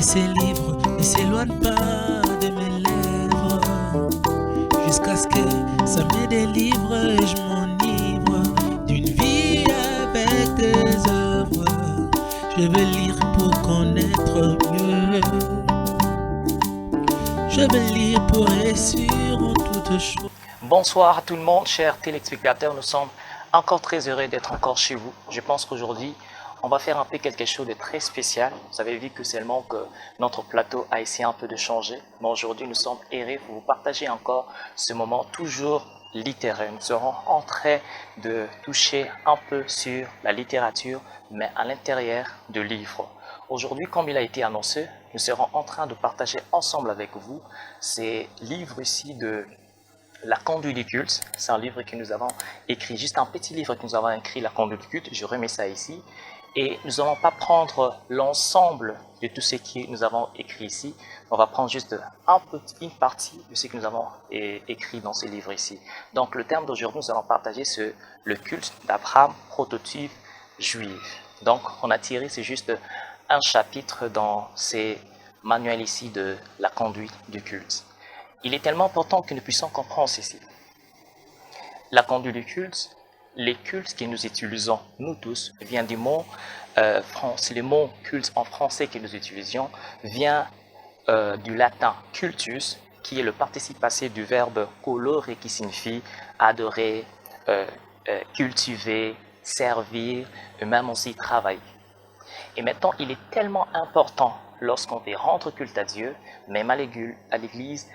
ces livres ne s'éloignent pas de mes lèvres, jusqu'à ce que ça me délivre et je m'enivre d'une vie avec tes œuvres. Je veux lire pour connaître mieux, je veux lire pour être sûr en toutes choses. Bonsoir à tout le monde, chers téléspectateurs, nous sommes encore très heureux d'être encore chez vous. Je pense qu'aujourd'hui, on va faire un peu quelque chose de très spécial. Vous avez vu que seulement que notre plateau a essayé un peu de changer. Mais aujourd'hui, nous sommes heureux pour vous partager encore ce moment toujours littéraire. Nous serons en train de toucher un peu sur la littérature, mais à l'intérieur de livres. Aujourd'hui, comme il a été annoncé, nous serons en train de partager ensemble avec vous ces livres ici de La conduite du culte. C'est un livre que nous avons écrit, juste un petit livre que nous avons écrit, La conduite du culte. Je remets ça ici. Et nous n'allons pas prendre l'ensemble de tout ce que nous avons écrit ici. On va prendre juste une partie de ce que nous avons écrit dans ce livre ici. Donc le thème d'aujourd'hui, nous allons partager le culte d'Abraham, prototype juif. Donc on a tiré, c'est juste un chapitre dans ces manuels ici de la conduite du culte. Il est tellement important que nous puissions comprendre ceci. La conduite du culte, les cultes que nous utilisons, nous tous, vient du mot le mot culte en français que nous utilisions vient du latin cultus, qui est le participe passé du verbe colore qui signifie adorer, cultiver, servir et même aussi travailler. Et maintenant, il est tellement important lorsqu'on veut rendre culte à Dieu, même à l'église,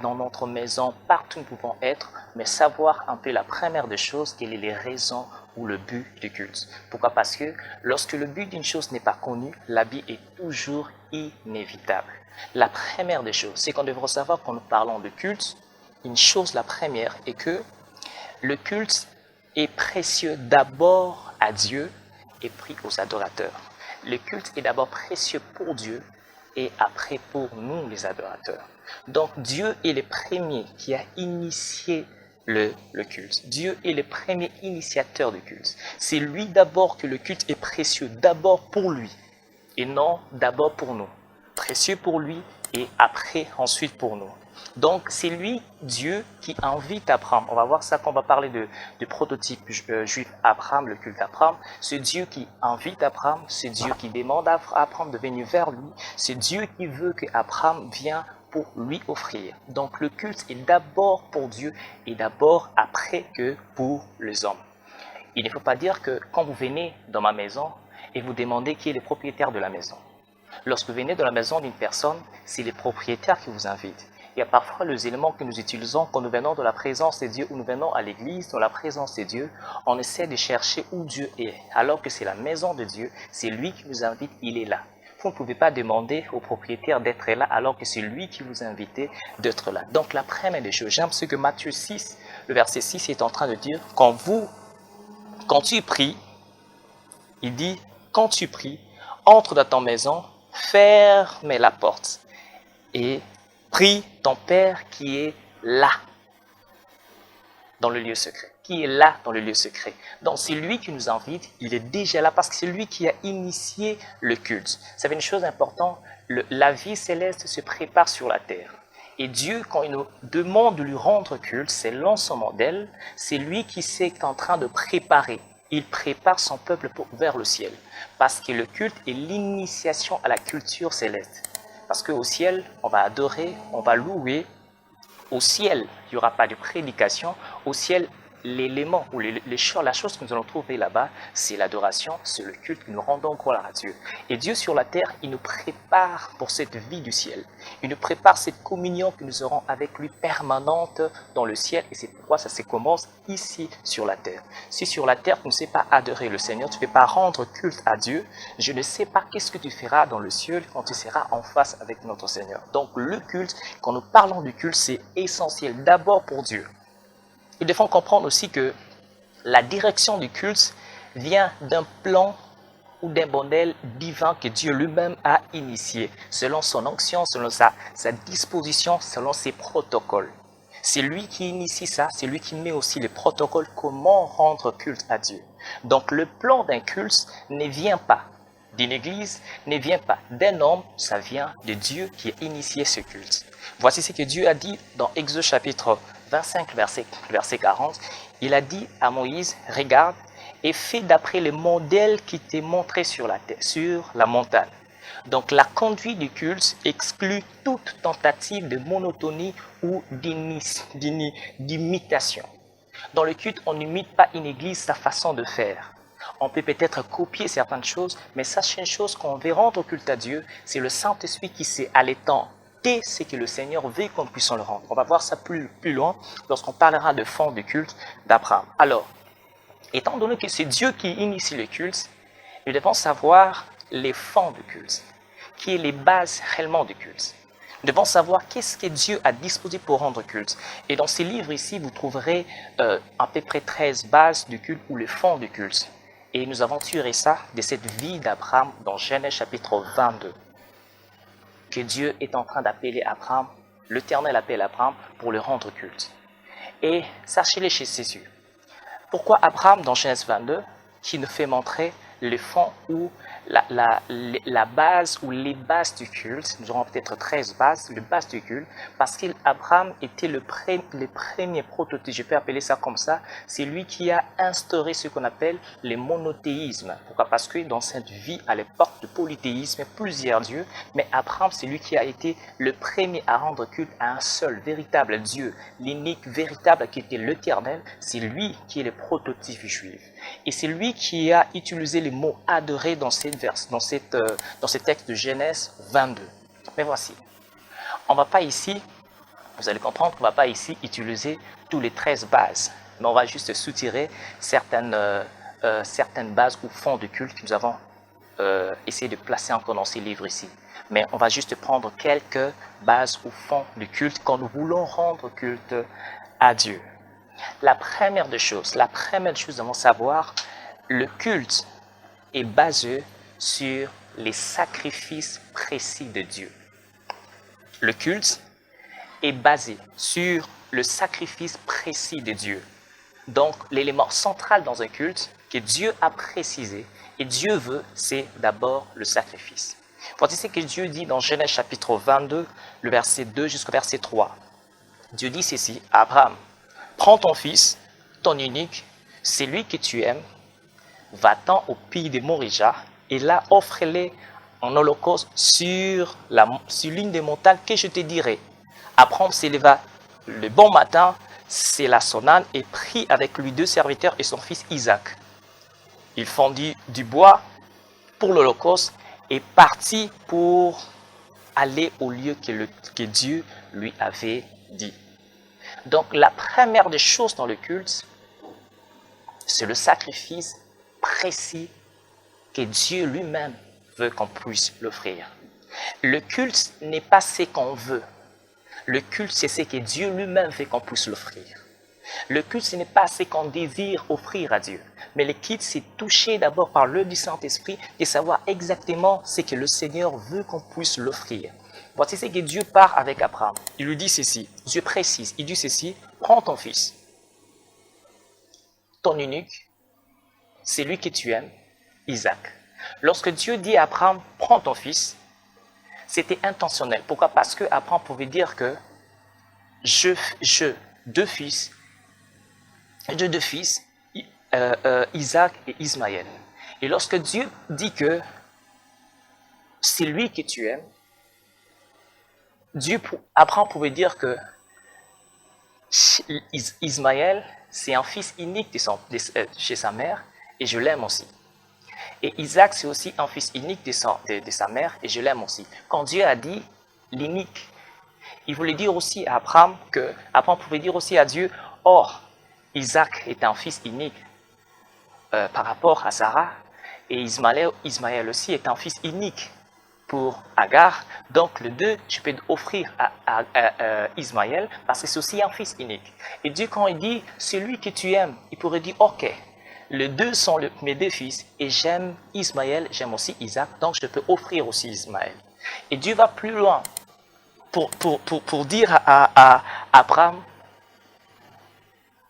dans notre maison, partout où nous pouvons être, mais savoir un peu la première des choses, quelles sont les raisons ou le but du culte. Pourquoi? Parce que lorsque le but d'une chose n'est pas connu, l'habit est toujours inévitable. La première des choses, c'est qu'on devrait savoir quand nous parlons de culte, une chose, la première, est que le culte est précieux d'abord à Dieu et puis aux adorateurs. Le culte est d'abord précieux pour Dieu et après pour nous les adorateurs. Donc Dieu est le premier qui a initié le culte. Dieu est le premier initiateur du culte. C'est lui d'abord que le culte est précieux, d'abord pour lui et non d'abord pour nous. Précieux pour lui et après ensuite pour nous. Donc c'est lui, Dieu, qui invite Abraham. On va voir ça quand on va parler du prototype juif Abraham, le culte d'Abraham. C'est Dieu qui invite Abraham, c'est Dieu qui demande à Abraham de venir vers lui. C'est Dieu qui veut qu'Abraham vienne pour lui offrir. Donc le culte est d'abord pour Dieu et d'abord après que pour les hommes. Il ne faut pas dire que quand vous venez dans ma maison et vous demandez qui est le propriétaire de la maison. Lorsque vous venez dans la maison d'une personne, c'est le propriétaire qui vous invite. Il y a parfois les éléments que nous utilisons quand nous venons de la présence de Dieu ou nous venons à l'église, dans la présence de Dieu, on essaie de chercher où Dieu est. Alors que c'est la maison de Dieu, c'est lui qui vous invite, il est là. Vous ne pouvez pas demander au propriétaire d'être là alors que c'est lui qui vous a invité d'être là. Donc la première des choses, j'aime ce que Matthieu 6, le verset 6 est en train de dire, quand tu pries, il dit, quand tu pries, entre dans ta maison, ferme la porte et prie ton Père qui est là, dans le lieu secret. Qui est là dans le lieu secret. Donc c'est lui qui nous invite, il est déjà là parce que c'est lui qui a initié le culte. Ça fait une chose importante, la vie céleste se prépare sur la terre. Et Dieu, quand il nous demande de lui rendre culte, selon son modèle, c'est lui qui s'est en train de préparer. Il prépare son peuple vers le ciel. Parce que le culte est l'initiation à la culture céleste. Parce qu'au ciel, on va adorer, on va louer. Au ciel, il n'y aura pas de prédication. Au ciel, l'élément ou la chose que nous allons trouver là-bas, c'est l'adoration, c'est le culte que nous rendons gloire à Dieu. Et Dieu sur la terre, il nous prépare pour cette vie du ciel. Il nous prépare cette communion que nous aurons avec lui permanente dans le ciel. Et c'est pourquoi ça se commence ici sur la terre. Si sur la terre, tu ne sais pas adorer le Seigneur, tu ne fais pas rendre culte à Dieu, je ne sais pas qu'est-ce que tu feras dans le ciel quand tu seras en face avec notre Seigneur. Donc le culte, quand nous parlons du culte, c'est essentiel d'abord pour Dieu. Il faut comprendre aussi que la direction du culte vient d'un plan ou d'un modèle divin que Dieu lui-même a initié, selon son onction, selon sa disposition, selon ses protocoles. C'est lui qui initie ça, c'est lui qui met aussi les protocoles, comment rendre culte à Dieu. Donc le plan d'un culte ne vient pas d'une église ne vient pas d'un homme, ça vient de Dieu qui a initié ce culte. Voici ce que Dieu a dit dans Exode chapitre 25, verset 40. Il a dit à Moïse, regarde et fais d'après le modèle qui t'est montré sur la montagne. Donc la conduite du culte exclut toute tentative de monotonie ou d'imitation. Dans le culte, on n'imite pas une église sa façon de faire. On peut peut-être copier certaines choses, mais sachez une chose, qu'on veut rendre culte à Dieu, c'est le Saint-Esprit qui s'est allaitant. Et c'est que le Seigneur veut qu'on puisse le rendre. On va voir ça plus loin lorsqu'on parlera de fond du culte d'Abraham. Alors, étant donné que c'est Dieu qui initie le culte, nous devons savoir les fonds du culte, qui est les bases réellement du culte. Nous devons savoir qu'est-ce que Dieu a disposé pour rendre culte. Et dans ces livres ici, vous trouverez à peu près 13 bases du culte ou les fonds du culte. Et nous avons tiré ça de cette vie d'Abraham dans Genèse chapitre 22. Que Dieu est en train d'appeler Abraham, l'Éternel appelle Abraham pour le rendre culte. Et sachez-le chez Jésus. Pourquoi Abraham dans Genèse 22, qui nous fait montrer le fond ou la base ou les bases du culte, nous aurons peut-être 13 bases, les bases du culte, parce qu'Abraham était le premier prototype, je peux appeler ça comme ça, c'est lui qui a instauré ce qu'on appelle le monothéisme. Pourquoi? Parce que dans cette vie, à l'époque de polythéisme, plusieurs dieux, mais Abraham, c'est lui qui a été le premier à rendre culte à un seul véritable Dieu, l'unique véritable qui était l'Éternel, c'est lui qui est le prototype juif. Et c'est lui qui a utilisé les mots adorer dans ce texte de Genèse 22. Mais voici, on ne va pas ici, vous allez comprendre qu'on ne va pas ici utiliser tous les 13 bases, mais on va juste soutirer certaines bases ou fonds de culte que nous avons essayé de placer encore dans ces livres ici. Mais on va juste prendre quelques bases ou fonds de culte quand nous voulons rendre culte à Dieu. La première des choses, nous devons savoir, le culte est basé sur les sacrifices précis de Dieu. Le culte est basé sur le sacrifice précis de Dieu. Donc, l'élément central dans un culte que Dieu a précisé et Dieu veut, c'est d'abord le sacrifice. Voici ce que Dieu dit dans Genèse chapitre 22, le verset 2 jusqu'au verset 3. Dieu dit ceci à Abraham. Prends ton fils, ton unique, celui que tu aimes, va-t'en au pays de Morija, et là offre-le en holocauste sur l'une des montagnes que je te dirai. Abraham s'éleva le bon matin, c'est la sonane, et prit avec lui 2 serviteurs et son fils Isaac. Il fendit du bois pour l'holocauste et partit pour aller au lieu que Dieu lui avait dit. Donc, la première des choses dans le culte, c'est le sacrifice précis que Dieu lui-même veut qu'on puisse l'offrir. Le culte n'est pas ce qu'on veut. Le culte, c'est ce que Dieu lui-même veut qu'on puisse l'offrir. Le culte, ce n'est pas ce qu'on désire offrir à Dieu. Mais le culte, c'est touché d'abord par l'œuvre du Saint-Esprit et savoir exactement ce que le Seigneur veut qu'on puisse l'offrir. Voici ce que Dieu part avec Abraham. Il lui dit ceci, Dieu précise, il dit ceci, prends ton fils, ton unique, celui que tu aimes, Isaac. Lorsque Dieu dit à Abraham, prends ton fils, c'était intentionnel. Pourquoi? Parce que Abraham pouvait dire que deux fils, Isaac et Ismaël. Et lorsque Dieu dit que c'est lui que tu aimes, Abraham pouvait dire que Ismaël, c'est un fils unique chez sa mère, et je l'aime aussi. Et Isaac, c'est aussi un fils unique de sa mère, et je l'aime aussi. Quand Dieu a dit l'unique, il voulait dire aussi à Abraham que Abraham pouvait dire aussi à Dieu, or, Isaac est un fils unique par rapport à Sarah, et Ismaël aussi est un fils unique pour Agar. Donc, les deux, je peux offrir à Ismaël parce que c'est aussi un fils unique. Et Dieu, quand il dit, celui que tu aimes, il pourrait dire, ok, les deux sont mes 2 fils et j'aime Ismaël, j'aime aussi Isaac, donc je peux offrir aussi Ismaël. Et Dieu va plus loin pour dire à Abraham,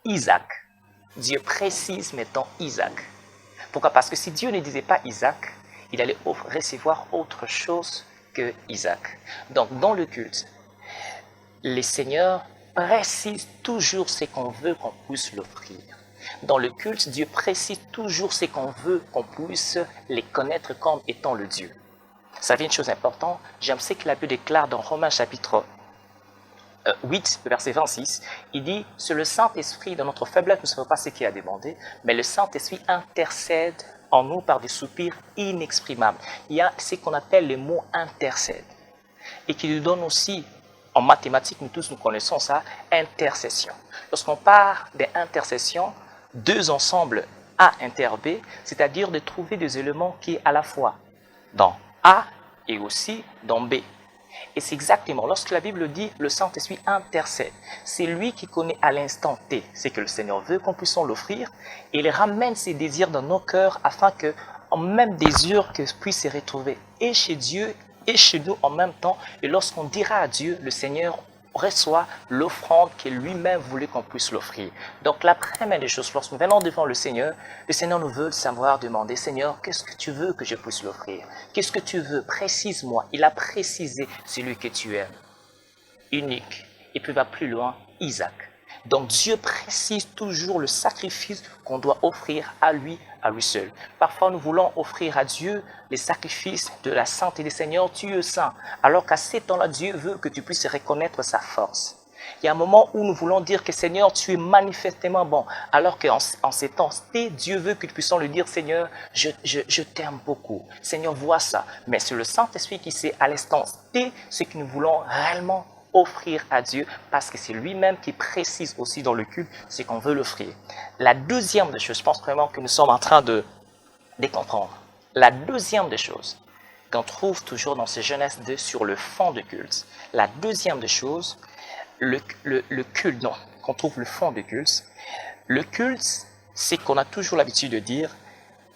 Isaac. Dieu précise maintenant Isaac. Pourquoi? Parce que si Dieu ne disait pas Isaac, il allait recevoir autre chose que Isaac. Donc dans le culte, les seigneurs précisent toujours ce qu'on veut qu'on puisse l'offrir. Dans le culte, Dieu précise toujours ce qu'on veut qu'on puisse les connaître comme étant le Dieu. Ça fait une chose importante, j'aime ce que la Bible déclare dans Romains chapitre 8, verset 26, il dit « Sur le Saint-Esprit, dans notre faiblesse, nous ne savons pas ce qui a demandé, mais le Saint-Esprit intercède en nous par des soupirs inexprimables. » Il y a ce qu'on appelle le mot « intercède » et qui nous donne aussi, en mathématiques, nous tous nous connaissons ça, intercession. Lorsqu'on parle d'intercession, deux ensembles A inter B, c'est-à-dire de trouver des éléments qui est à la fois dans A et aussi dans B. Et c'est exactement, lorsque la Bible dit le Saint-Esprit intercède, c'est lui qui connaît à l'instant T ce que le Seigneur veut qu'on puisse l'offrir, et il ramène ses désirs dans nos cœurs afin que, en même désir, que puisse se retrouver et chez Dieu et chez nous en même temps. Et lorsqu'on dira à Dieu, le Seigneur reçoit l'offrande qu'il lui-même voulait qu'on puisse l'offrir. Donc la première des choses, lorsque nous venons devant le Seigneur nous veut savoir demander, Seigneur, qu'est-ce que tu veux que je puisse l'offrir? Qu'est-ce que tu veux? Précise-moi. Il a précisé celui que tu aimes. Unique. Et puis va plus loin, Isaac. Donc Dieu précise toujours le sacrifice qu'on doit offrir à lui seul. Parfois nous voulons offrir à Dieu les sacrifices de la sainteté des Seigneurs, tu es saint. Alors qu'à ces temps-là, Dieu veut que tu puisses reconnaître sa force. Il y a un moment où nous voulons dire que Seigneur, tu es manifestement bon. Alors qu'en ces temps, Dieu veut que nous puissions lui dire, Seigneur, je t'aime beaucoup. Seigneur, vois ça. Mais c'est le Saint-Esprit qui sait à l'instant T ce que nous voulons réellement offrir à Dieu, parce que c'est lui-même qui précise aussi dans le culte ce qu'on veut l'offrir. La deuxième des choses, je pense vraiment que nous sommes en train de comprendre. La deuxième des choses qu'on trouve toujours dans ces Genèse 2 sur le fond du culte. La deuxième des choses, le culte, non, qu'on trouve le fond du culte. Le culte, c'est qu'on a toujours l'habitude de dire,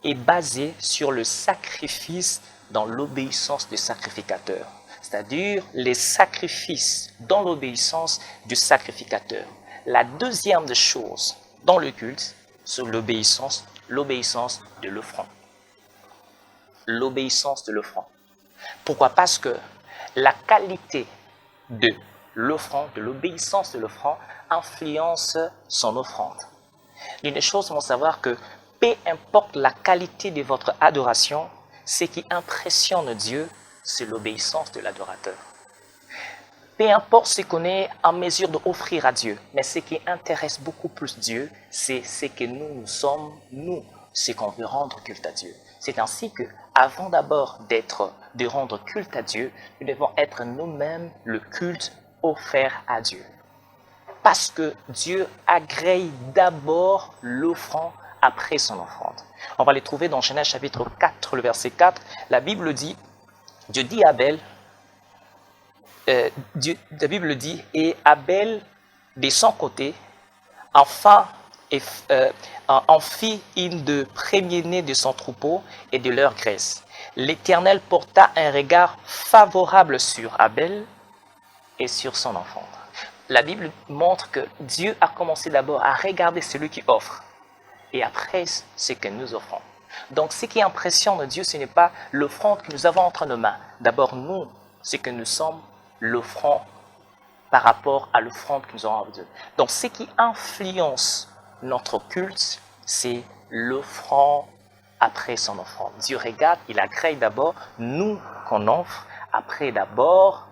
est basé sur le sacrifice dans l'obéissance du sacrificateur. C'est-à-dire les sacrifices dans l'obéissance du sacrificateur. La deuxième des choses dans le culte, c'est l'obéissance de l'offrande. L'obéissance de l'offrande. Pourquoi? Parce que la qualité de l'offrande, de l'obéissance de l'offrande, influence son offrande. L'une des choses, il faut savoir que peu importe la qualité de votre adoration, ce qui impressionne Dieu, c'est l'obéissance de l'adorateur. Peu importe ce qu'on est en mesure d'offrir à Dieu, mais ce qui intéresse beaucoup plus Dieu, c'est ce que nous sommes, nous, ce qu'on veut rendre culte à Dieu. C'est ainsi que, avant d'abord de rendre culte à Dieu, nous devons être nous-mêmes le culte offert à Dieu. Parce que Dieu agrée d'abord l'offrande après son offrande. On va les trouver dans Genèse chapitre 4, le verset 4. La Bible dit, Dieu dit à Abel, la Bible dit, et Abel, de son côté, en fit une de premiers-nés de son troupeau et de leur graisse. L'Éternel porta un regard favorable sur Abel et sur son enfant. La Bible montre que Dieu a commencé d'abord à regarder celui qui offre, et après, ce que nous offrons. Donc, ce qui impressionne Dieu, ce n'est pas l'offrande que nous avons entre nos mains. D'abord, nous, ce que nous sommes, l'offrande par rapport à l'offrande que nous avons avec Dieu. Donc, ce qui influence notre culte, c'est l'offrande après son offrande. Dieu regarde, il agrée d'abord nous qu'on offre, après d'abord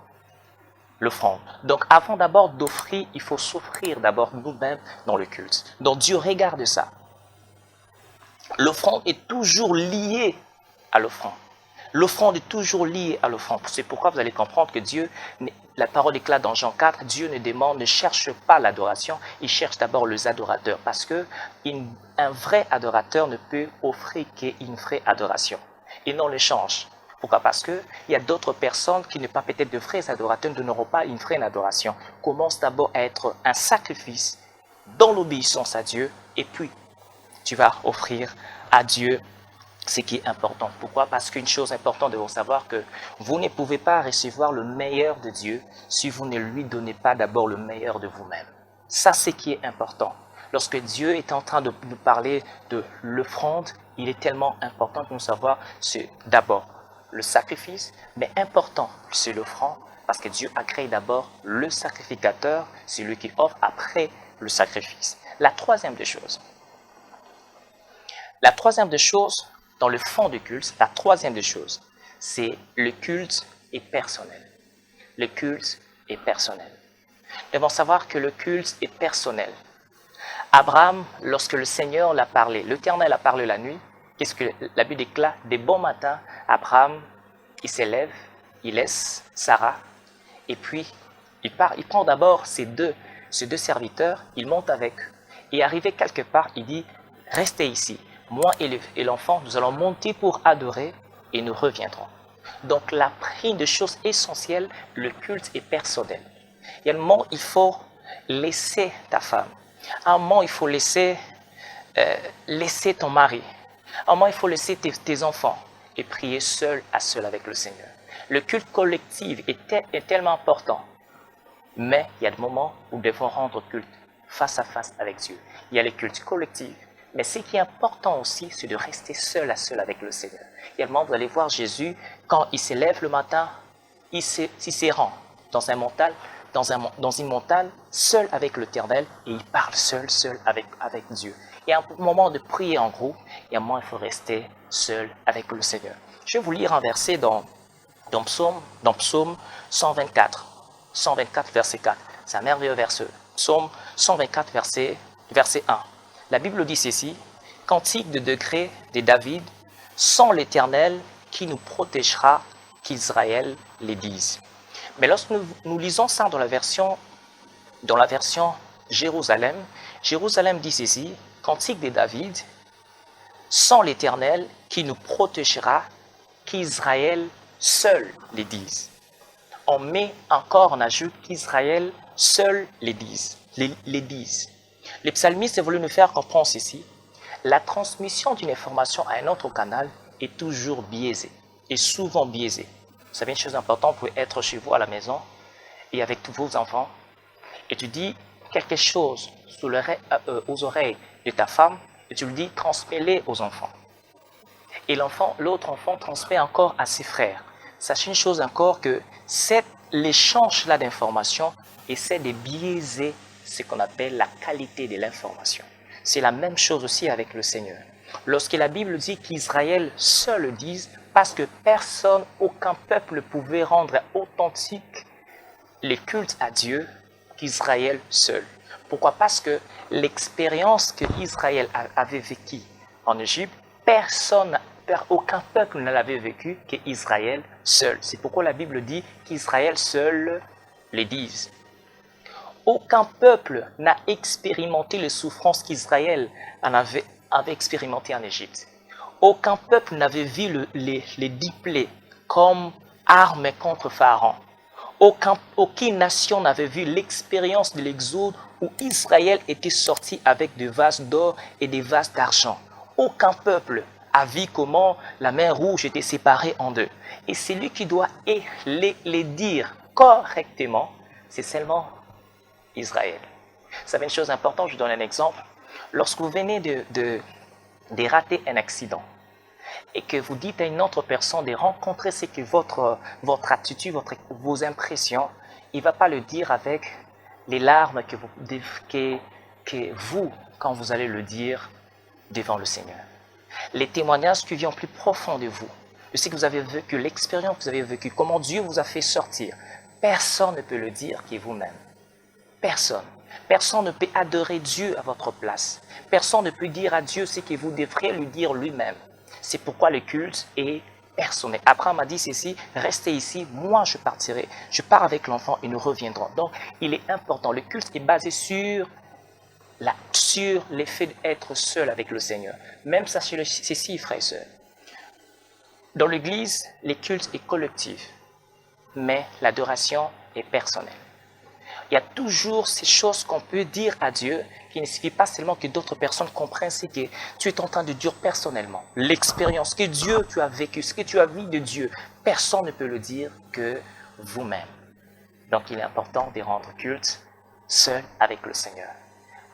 l'offrande. Donc, avant d'abord d'offrir, il faut s'offrir d'abord nous-mêmes dans le culte. Donc, Dieu regarde ça. L'offrande est toujours liée à l'offrande. L'offrande est toujours liée à l'offrande. C'est pourquoi vous allez comprendre que Dieu, la parole éclate dans Jean 4, Dieu ne cherche pas l'adoration, il cherche d'abord les adorateurs. Parce qu'un vrai adorateur ne peut offrir qu'une vraie adoration. Et non l'échange. Pourquoi? Parce qu'il y a d'autres personnes qui ne pas peut-être de vrais adorateurs, ne n'auront pas une vraie adoration. Commence d'abord à être un sacrifice dans l'obéissance à Dieu, et puis tu vas offrir à Dieu ce qui est important. Pourquoi? Parce qu'une chose importante de vous savoir que vous ne pouvez pas recevoir le meilleur de Dieu si vous ne lui donnez pas d'abord le meilleur de vous-même. Ça, c'est ce qui est important. Lorsque Dieu est en train de nous parler de l'offrande, il est tellement important de nous savoir, c'est d'abord le sacrifice, mais important, c'est l'offrande, parce que Dieu a créé d'abord le sacrificateur, celui qui offre après le sacrifice. La troisième des choses, dans le fond du culte, la troisième des choses, c'est le culte est personnel. Le culte est personnel. Nous devons savoir que le culte est personnel. Abraham, lorsque le Seigneur l'a parlé, l'Éternel a parlé la nuit, qu'est-ce que la Bible déclare? Des bons matins, Abraham, il s'élève, il laisse Sarah, et puis il prend d'abord ses deux serviteurs, il monte avec eux. Et arrivé quelque part, il dit, restez ici, moi et l'enfant, nous allons monter pour adorer et nous reviendrons. Donc la première des choses essentielles, le culte est personnel. Il y a un moment, il faut laisser ta femme. À un moment, il faut laisser ton mari. À un moment, il faut laisser tes enfants et prier seul à seul avec le Seigneur. Le culte collectif est tellement important. Mais il y a des moments où nous devons rendre culte face à face avec Dieu. Il y a les cultes collectifs. Mais ce qui est important aussi, c'est de rester seul à seul avec le Seigneur. Il y a des moments, vous allez voir Jésus, quand il s'élève le matin, il s'y rend dans une montagne, seul avec l'Éternel, et il parle seul avec Dieu. Il y a un moment de prier en groupe, et un moment, il faut rester seul avec le Seigneur. Je vais vous lire un verset dans Psaume 124. 124, verset 4. C'est un merveilleux verset. Psaume 124, verset 1. La Bible dit ceci, « Cantique de degré de David, sans l'Éternel qui nous protégera, qu'Israël les dise. » Mais lorsque nous lisons ça dans la version Jérusalem, Jérusalem dit ceci, « Cantique de David, sans l'Éternel qui nous protégera, qu'Israël seul les dise. » On met encore en ajout qu'Israël seul les dise. Les psalmistes voulaient nous faire comprendre ceci. La transmission d'une information à un autre canal est toujours biaisée, et souvent biaisée. Vous savez une chose importante, vous pouvez être chez vous à la maison et avec tous vos enfants, et tu dis quelque chose aux oreilles de ta femme, et tu lui dis transmets-les aux enfants. Et l'autre enfant transmet encore à ses frères. Sachez une chose encore que l'échange-là d'informations essaie de biaiser ce qu'on appelle la qualité de l'information. C'est la même chose aussi avec le Seigneur. Lorsque la Bible dit qu'Israël seul le dise, parce que personne, aucun peuple ne pouvait rendre authentique les cultes à Dieu qu'Israël seul. Pourquoi? Parce que l'expérience que Israël avait vécue en Égypte, aucun peuple ne l'avait vécu qu'Israël seul. C'est pourquoi la Bible dit qu'Israël seul les dise. Aucun peuple n'a expérimenté les souffrances qu'Israël avait expérimentées en Égypte. Aucun peuple n'avait vu les 10 plaies comme armes contre Pharaon. Aucune nation n'avait vu l'expérience de l'Exode où Israël était sorti avec des vases d'or et des vases d'argent. Aucun peuple a vu comment la mer Rouge était séparée en deux. Et celui qui doit les dire correctement, c'est seulement Israël. Vous savez une chose importante, je vous donne un exemple. Lorsque vous venez de rater un accident et que vous dites à une autre personne de rencontrer ce que votre attitude, vos impressions, il ne va pas le dire avec les larmes que vous, quand vous allez le dire devant le Seigneur. Les témoignages qui viennent plus profond de vous, de ce que vous avez vécu, l'expérience que vous avez vécue, comment Dieu vous a fait sortir, personne ne peut le dire que vous-même. Personne. Personne ne peut adorer Dieu à votre place. Personne ne peut dire à Dieu ce que vous devriez lui dire lui-même. C'est pourquoi le culte est personnel. Abraham a dit ceci, restez ici, moi je partirai. Je pars avec l'enfant et nous reviendrons. Donc, il est important. Le culte est basé sur l'effet d'être seul avec le Seigneur. Même sachez ceci, frères et sœurs. Dans l'Église, le culte est collectif, mais l'adoration est personnelle. Il y a toujours ces choses qu'on peut dire à Dieu qui ne suffit pas seulement que d'autres personnes comprennent ce que tu es en train de dire personnellement. L'expérience que Dieu tu as vécue, ce que tu as vu de Dieu, personne ne peut le dire que vous-même. Donc il est important de rendre culte seul avec le Seigneur.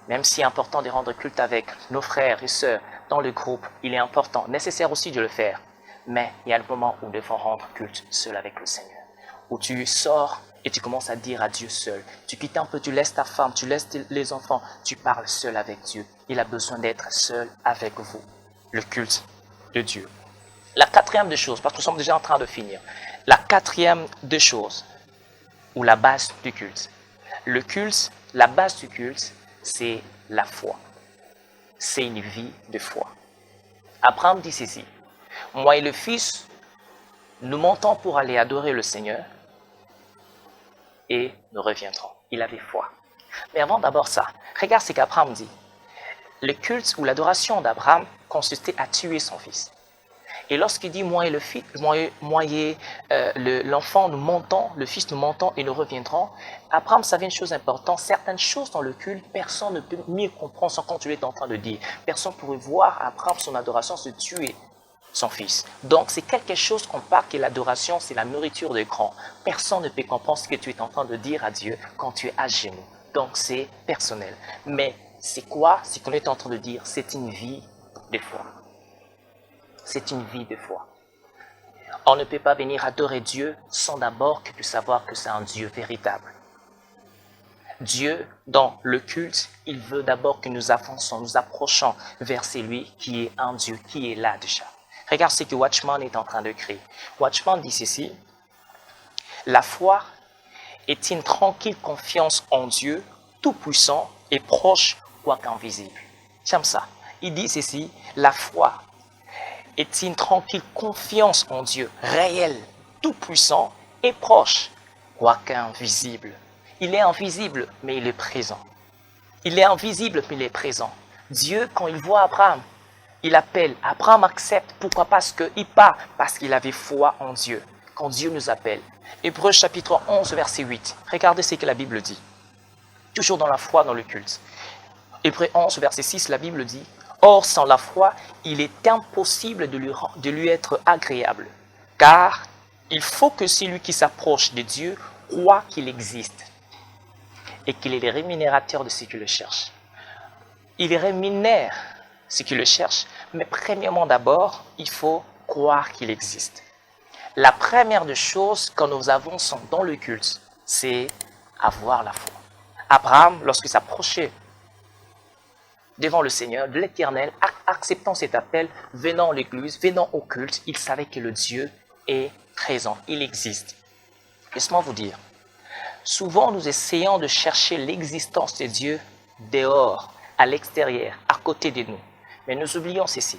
Même si c'est important de rendre culte avec nos frères et sœurs dans le groupe, il est important, nécessaire aussi de le faire. Mais il y a le moment où nous devons rendre culte seul avec le Seigneur. Où tu sors et tu commences à dire à Dieu seul. Tu quittes un peu, tu laisses ta femme, tu laisses les enfants, tu parles seul avec Dieu. Il a besoin d'être seul avec vous. Le culte de Dieu. La quatrième des choses, parce que nous sommes déjà en train de finir. La quatrième des choses, ou la base du culte. Le culte, la base du culte, c'est la foi. C'est une vie de foi. Abraham dit ceci. Moi et le Fils, nous montons pour aller adorer le Seigneur et nous reviendrons. Il avait foi. Mais avant d'abord ça, regarde ce qu'Abraham dit. Le culte ou l'adoration d'Abraham consistait à tuer son fils. Et lorsqu'il dit moi et le fils, moi et l'enfant nous montons, le fils nous montons et nous reviendrons, Abraham savait une chose importante, certaines choses dans le culte, personne ne peut mieux comprendre ce que tu es en train de dire. Personne ne pourrait voir Abraham son adoration se tuer son fils. Donc c'est quelque chose qu'on parle que l'adoration c'est la nourriture des grands. Personne ne peut comprendre ce que tu es en train de dire à Dieu quand tu es à genoux. Donc c'est personnel. Mais c'est quoi ce qu'on est en train de dire? C'est une vie de foi. C'est une vie de foi. On ne peut pas venir adorer Dieu sans d'abord que tu savoir que c'est un Dieu véritable. Dieu, dans le culte, il veut d'abord que nous avançons, nous approchons vers celui qui est un Dieu, qui est là déjà. Regarde ce que Watchman est en train de créer. Watchman dit ceci. La foi est une tranquille confiance en Dieu, tout-puissant et proche, quoique invisible. J'aime ça. Il dit ceci. La foi est une tranquille confiance en Dieu, réel, tout-puissant et proche, quoique invisible. Il est invisible, mais il est présent. Il est invisible, mais il est présent. Dieu, quand il voit Abraham, il appelle. Abraham accepte. Pourquoi? Parce qu'il part. Parce qu'il avait foi en Dieu. Quand Dieu nous appelle. Hébreux chapitre 11, verset 8. Regardez ce que la Bible dit. Toujours dans la foi, dans le culte. Hébreux 11, verset 6, la Bible dit. Or, sans la foi, il est impossible de lui être agréable. Car il faut que celui qui s'approche de Dieu croit qu'il existe. Et qu'il est le rémunérateur de ceux qui le cherchent. Il rémunère ceux qui le cherchent, mais premièrement d'abord, il faut croire qu'il existe. La première des choses quand nous avançons dans le culte, c'est avoir la foi. Abraham, lorsqu'il s'approchait devant le Seigneur, de l'Éternel, acceptant cet appel, venant à l'église, venant au culte, il savait que le Dieu est présent, il existe. Laisse-moi vous dire, souvent nous essayons de chercher l'existence de Dieu dehors, à l'extérieur, à côté de nous. Mais nous oublions ceci.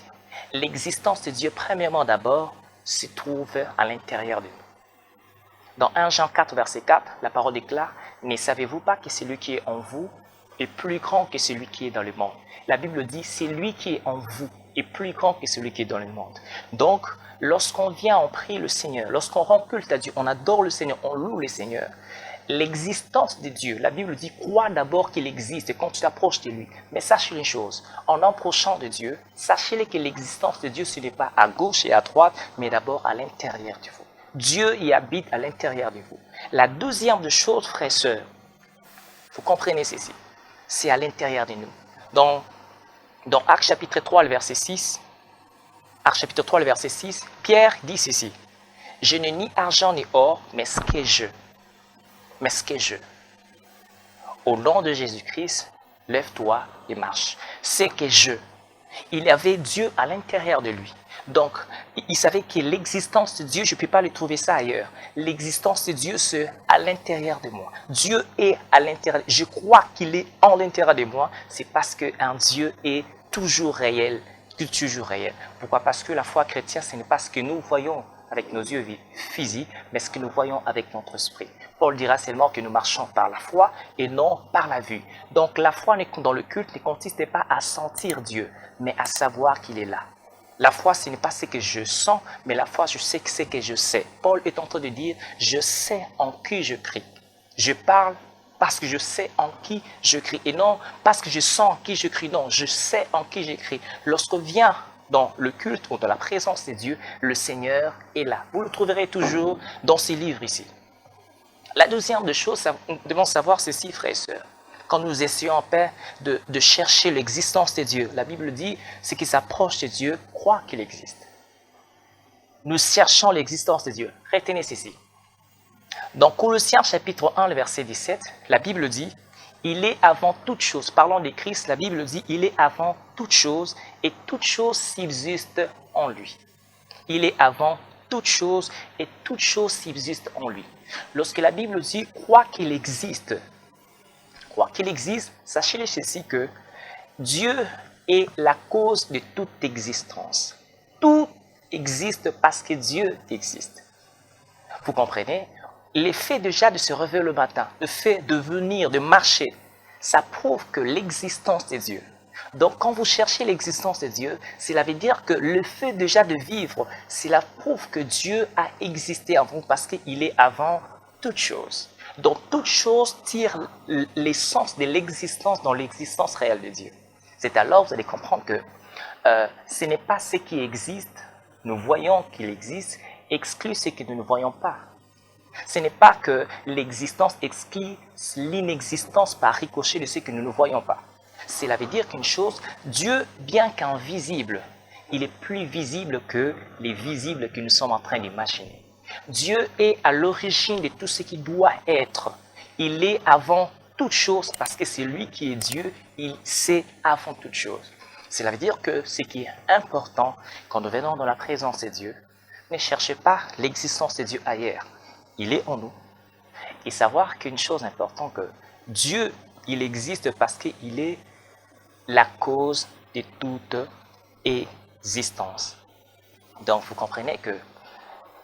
L'existence de Dieu, premièrement d'abord, se trouve à l'intérieur de nous. Dans 1 Jean 4, verset 4, la parole déclare « Ne savez-vous pas que celui qui est en vous est plus grand que celui qui est dans le monde ?» La Bible dit « Celui qui est en vous est plus grand que celui qui est dans le monde. » Donc, lorsqu'on vient, on prie le Seigneur, lorsqu'on rend culte à Dieu, on adore le Seigneur, on loue le Seigneur. L'existence de Dieu, la Bible dit, crois d'abord qu'il existe et quand tu t'approches de lui. Mais sachez une chose, en approchant de Dieu, sachez que l'existence de Dieu, ce n'est pas à gauche et à droite, mais d'abord à l'intérieur de vous. Dieu y habite à l'intérieur de vous. La deuxième des choses, frères et sœurs, vous comprenez ceci, c'est à l'intérieur de nous. Dans Actes chapitre 3, le verset 6, Actes chapitre 3, le verset 6, Pierre dit ceci, « Je n'ai ni argent ni or, mais ce que je. Mais ce que je. Au nom de Jésus-Christ, lève-toi et marche. C'est que je. » Il y avait Dieu à l'intérieur de lui. Donc, il savait que l'existence de Dieu, je ne peux pas le trouver ça ailleurs. L'existence de Dieu, c'est à l'intérieur de moi. Dieu est à l'intérieur. Je crois qu'il est en l'intérieur de moi. C'est parce qu'un Dieu est toujours réel, toujours réel. Pourquoi? Parce que la foi chrétienne, ce n'est pas ce que nous voyons avec nos yeux physiques, mais ce que nous voyons avec notre esprit. Paul dira seulement que nous marchons par la foi et non par la vue. Donc la foi dans le culte ne consiste pas à sentir Dieu, mais à savoir qu'il est là. La foi, ce n'est pas ce que je sens, mais la foi, je sais que c'est que je sais. Paul est en train de dire, je sais en qui je crie. Je parle parce que je sais en qui je crie. Et non parce que je sens en qui je crie. Non, je sais en qui je crie. Lorsqu'on vient dans le culte ou dans la présence de Dieu, le Seigneur est là. Vous le trouverez toujours dans ces livres ici. La deuxième des choses, nous devons savoir ceci, frères et sœurs. quand nous essayons en paix de chercher l'existence de Dieu. La Bible dit, ceux qui s'approchent de Dieu croient qu'il existe. Nous cherchons l'existence de Dieu. Retenez ceci. Dans Colossiens chapitre 1, le verset 17, la Bible dit, il est avant toute chose. Parlant de Christ, la Bible dit, il est avant toute chose et toute chose subsiste en lui. Il est avant toute chose et toute chose subsiste en lui. Lorsque la Bible dit, crois qu'il existe, sachez ceci que Dieu est la cause de toute existence. Tout existe parce que Dieu existe. Vous comprenez? Le fait déjà de se réveiller le matin, le fait de venir, de marcher, ça prouve que l'existence de Dieu. Donc quand vous cherchez l'existence de Dieu, cela veut dire que le fait déjà de vivre, cela prouve que Dieu a existé avant vous parce qu'il est avant toute chose. Donc toute chose tire l'essence de l'existence dans l'existence réelle de Dieu. C'est alors que vous allez comprendre que ce n'est pas ce qui existe, nous voyons qu'il existe, exclut ce que nous ne voyons pas. Ce n'est pas que l'existence exclut l'inexistence par ricochet de ce que nous ne voyons pas. Cela veut dire qu'une chose, Dieu, bien qu'invisible, il est plus visible que les visibles que nous sommes en train d'imaginer. Dieu est à l'origine de tout ce qui doit être. Il est avant toute chose parce que c'est lui qui est Dieu, il sait avant toute chose. Cela veut dire que ce qui est important quand nous venons dans la présence de Dieu, ne cherchez pas l'existence de Dieu ailleurs. Il est en nous. Et savoir qu'une chose importante, que Dieu, il existe parce qu'il est la cause de toute existence. Donc vous comprenez que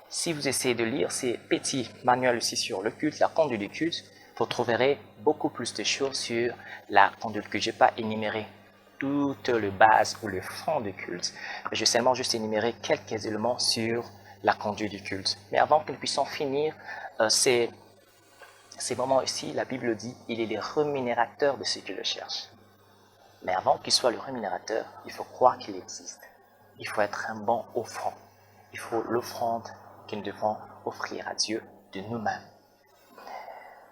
si vous essayez de lire ces petits manuels aussi sur le culte, la conduite du culte, vous trouverez beaucoup plus de choses sur la conduite que je n'ai pas énuméré toutes les bases ou le fond du culte. Je vais seulement juste énumérer quelques éléments sur la conduite du culte. Mais avant que nous puissions finir ces moments ici, la Bible dit il est le rémunérateur de ceux qui le cherchent. Mais avant qu'il soit le rémunérateur, il faut croire qu'il existe. Il faut être un bon offrant. Il faut l'offrande que nous devons offrir à Dieu de nous-mêmes.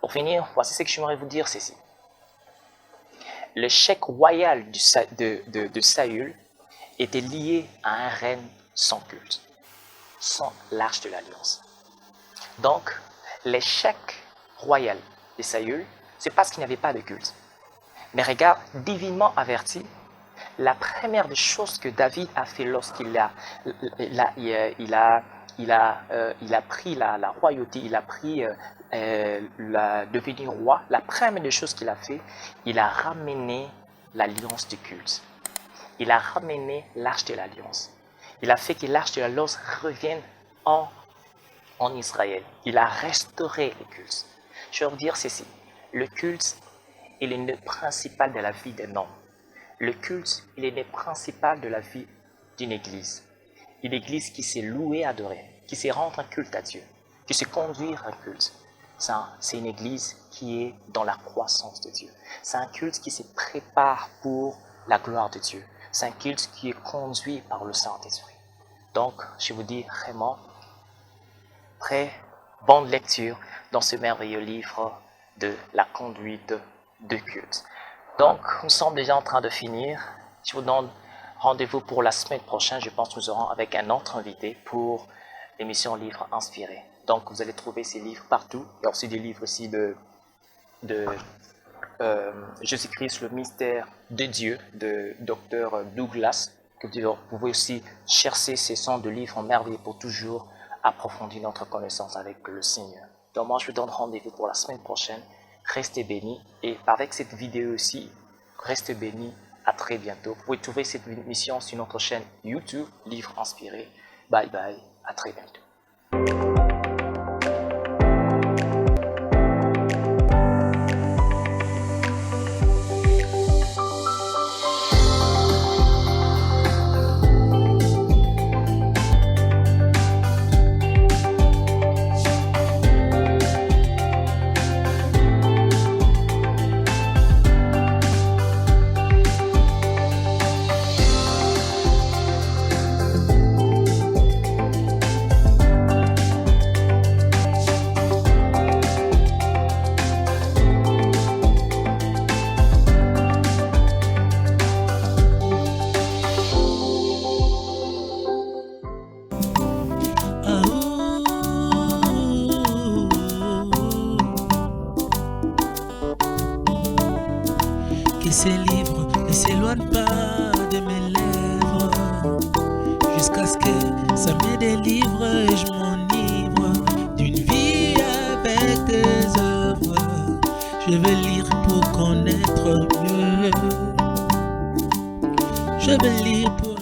Pour finir, voici ce que j'aimerais vous dire, ceci. Le chèque royal de Saül était lié à un règne sans culte, sans l'arche de l'alliance. Donc, l'échec royal de Saül, c'est parce qu'il n'y avait pas de culte. Mais regarde, divinement averti, la première des choses que David a fait lorsqu'il a pris la royauté, il a pris devenir roi, la première des choses qu'il a fait, il a ramené l'alliance du culte. Il a ramené l'arche de l'alliance. Il a fait que l'arche de l'alliance revienne en Israël. Il a restauré le culte. Je vais vous dire ceci, le culte est le nœud principal de la vie d'un homme. Le culte, il est le principal de la vie d'une église. Une église qui s'est louée, adorée, qui s'est rendre un culte à Dieu, qui se conduire un culte. C'est une église qui est dans la croissance de Dieu. C'est un culte qui se prépare pour la gloire de Dieu. C'est un culte qui est conduit par le Saint-Esprit. Donc, je vous dis vraiment, très bonne lecture dans ce merveilleux livre de la conduite de culte. Donc, nous sommes déjà en train de finir. Je vous donne rendez-vous pour la semaine prochaine. Je pense que nous aurons avec un autre invité pour l'émission Livres Inspirés. Donc, vous allez trouver ces livres partout. Il y a aussi des livres aussi de Jésus-Christ, le mystère de Dieu, de Dr. Douglas. Que vous pouvez aussi chercher ces sons de livres merveilleux pour toujours approfondir notre connaissance avec le Seigneur. Donc, moi, je vous donne rendez-vous pour la semaine prochaine. Restez bénis. Et avec cette vidéo aussi, restez bénis. À très bientôt. Vous pouvez trouver cette émission sur notre chaîne YouTube, Livres Inspirés. Bye bye. À très bientôt. ces livres ne s'éloignent pas de mes lèvres, jusqu'à ce que ça me délivre et je m'enivre d'une vie avec tes œuvres. Je veux lire pour connaître mieux. Je veux lire pour